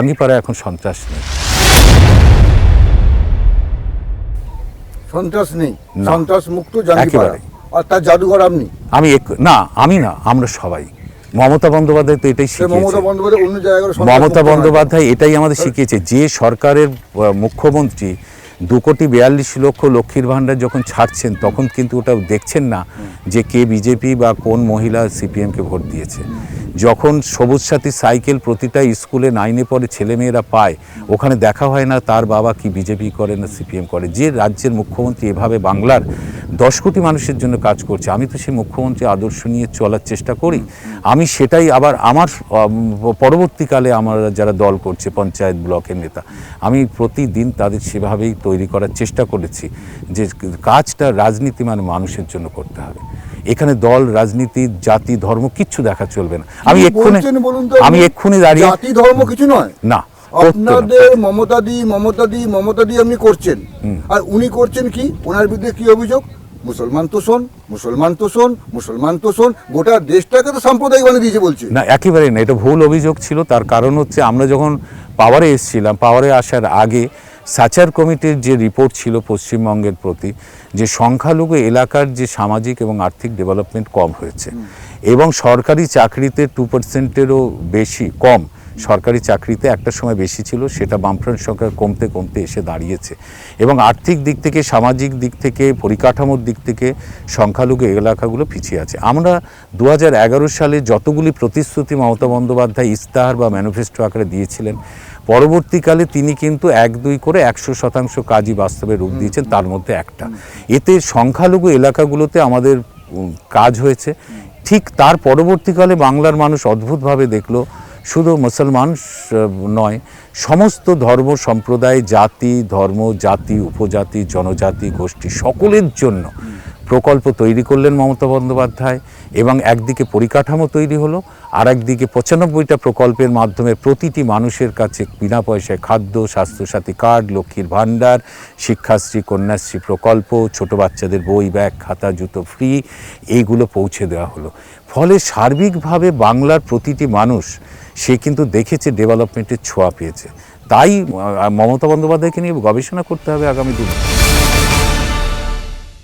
টাঙ্গিপাড়ায় এখন সন্ত্রাস নেই। সন্ত্রাস নেই, না। সন্ত্রাস মুক্ত জাঙ্গিপাড়া। একেবারে। আর তার জাদুঘর আপনি? আমি না, আমরা সবাই। মমতা বন্দ্যোপাধ্যায় তো এটাই শিখিয়েছে। মমতা বন্দ্যোপাধ্যায় অন্য জায়গায় মমতা বন্দ্যোপাধ্যায় এটাই আমাদের শিখিয়েছে। যে সরকারের মুখ্যমন্ত্রী 2,42,00,000 লক্ষ্মীর ভাণ্ডার যখন ছাড়ছেন, তখন কিন্তু ওটা দেখছেন না যে কে বিজেপি বা কোন মহিলা সিপিএমকে ভোট দিয়েছে। যখন সবুজ সাথী সাইকেল প্রতিটা স্কুলে 9-এ পড়ে ছেলেমেয়েরা পায়, ওখানে দেখা হয় না তার বাবা কি বিজেপি করে না সিপিএম করে। যে রাজ্যের মুখ্যমন্ত্রী এভাবে বাংলার 10 কোটি মানুষের জন্য কাজ করছে, আমি তো সেই মুখ্যমন্ত্রী আদর্শ নিয়ে চলার চেষ্টা করি। আমি সেটাই আবার আমার পরবর্তীকালে আমার যারা দল করছে, পঞ্চায়েত ব্লকের নেতা, আমি প্রতিদিন তাদের সেভাবেই তৈরি করার চেষ্টা করেছি যে কাজটা রাজনীতি মানে মানুষের জন্য করতে হবে। এখানে দল, রাজনীতি, জাতি, ধর্ম কিচ্ছু দেখা চলবে না। আমি এক্ষুনি দাঁড়িয়ে জাতি ধর্ম কিছু নয় না। আপনাদের মমতা দি আপনি করছেন, আর উনি করছেন কি? ওনার বিরুদ্ধে কি অভিযোগ? মুসলমান তো শোন, গোটা দেশটাকে তো সাম্প্রদায়িক বানিয়ে দিয়েছে বলছে। না, একেবারেই না, এটা ভুল অভিযোগ ছিল। তার কারণ হচ্ছে আমরা যখন পাওয়ারে এসেছিলাম, পাওয়ারে আসার আগে সাচার কমিটির যে রিপোর্ট ছিল পশ্চিমবঙ্গের প্রতি, যে সংখ্যালঘু এলাকার যে সামাজিক এবং আর্থিক ডেভেলপমেন্ট কম হয়েছে এবং সরকারি চাকরিতে 2%-এরও বেশি কম সরকারি চাকরিতে একটা সময় বেশি ছিল, সেটা বামফ্রন্ট সরকার কমতে কমতে এসে দাঁড়িয়েছে। এবং আর্থিক দিক থেকে, সামাজিক দিক থেকে, পরিকাঠামোর দিক থেকে সংখ্যালঘু এলাকাগুলো পিছিয়ে আছে। আমরা 2011 সালে যতগুলি প্রতিশ্রুতি মমতা বন্দ্যোপাধ্যায় ইস্তাহার বা ম্যানিফেস্টো আকারে দিয়েছিলেন, পরবর্তীকালে তিনি কিন্তু 1-2 করে 100% কাজই বাস্তবে রূপ দিয়েছেন, তার মধ্যে একটা। এতে সংখ্যালঘু এলাকাগুলোতে আমাদের কাজ হয়েছে। ঠিক তার পরবর্তীকালে বাংলার মানুষ অদ্ভুতভাবে দেখলো, শুধু মুসলমান নয়, সমস্ত ধর্ম সম্প্রদায়, জাতি, ধর্ম, জাতি, উপজাতি, জনজাতি, গোষ্ঠী সকলের জন্য প্রকল্প তৈরি করলেন মমতা বন্দ্যোপাধ্যায়। এবং একদিকে পরিকাঠামো তৈরি হলো, আর একদিকে 95টা প্রকল্পের মাধ্যমে প্রতিটি মানুষের কাছে বিনা পয়সায় খাদ্য, স্বাস্থ্যসাথী কার্ড, লক্ষ্মীর ভাণ্ডার, শিক্ষাশ্রী, কন্যাশ্রী প্রকল্প, ছোট বাচ্চাদের বই, ব্যাগ, খাতা, জুতো ফ্রি, এইগুলো পৌঁছে দেওয়া হলো। ফলে সার্বিকভাবে বাংলার প্রতিটি মানুষ সে কিন্তু দেখেছে ডেভেলপমেন্টের ছোঁয়া পেয়েছে। তাই মমতা বন্দ্যোপাধ্যায়কে নিয়ে গবেষণা করতে হবে আগামী দিনে।